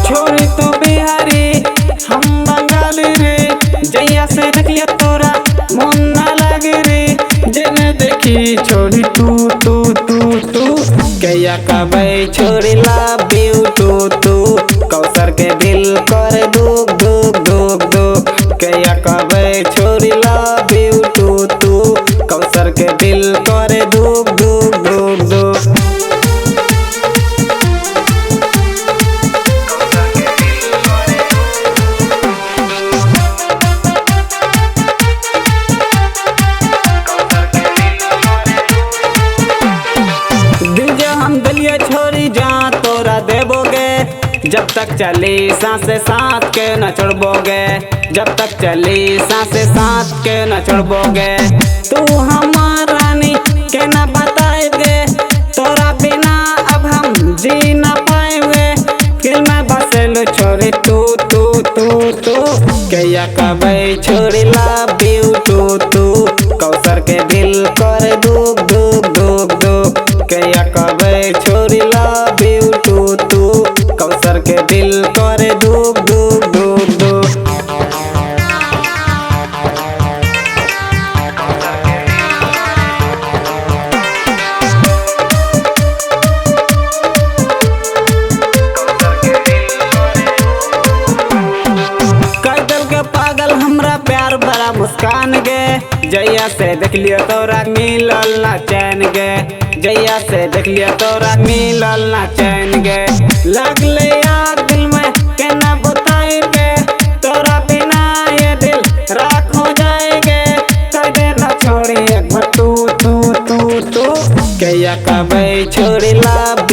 छोरी तो बिहारी हम बंगाली रे, जैया से देखिए तोरा मन ना लगे रे। जेने देखी छोरी तू तू तू तू, कैया कबे छोरी लव यू तू तू, कौसर के दिल करे दुख दुख दुख दुख। कैया कबे छोरी लव यू तू तू, कौसर के दिल करे दुख दुख दुख दुख। हम दिलिए छोरी जहाँ तोरा देबोगे, जब तक चली सांसें साथ के न छोड़बोगे, जब तक चली सांसें साथ के न छोड़बोगे। तू हमार रानी के न बताएगे, तोरा बिना अब हम जी न पाएंगे। दिल में बसेलो छोरी तू तू तू तू, कैया कबे छोरी लव यू तू तू, कौसर के दिल करे दुख दुख दुख दुख। कैया कबे छोरी लव यू तू तू, कौसर के दिल करे दुख दुख दुख दुख। कैदल के पागल हमरा प्यार भरा मुस्कान गे, जैया से देख लियो तोरा मिलल ना चैन गे, जैया से देख लियो तोरा मिलल ना चैन गे। लगले यार दिल में के ना बताएंगे, तोरा बिना ये दिल राख हो जाएंगे। कह दे ना छोड़ी एक बार तू तू तू तू, कैया कबे छोरी लव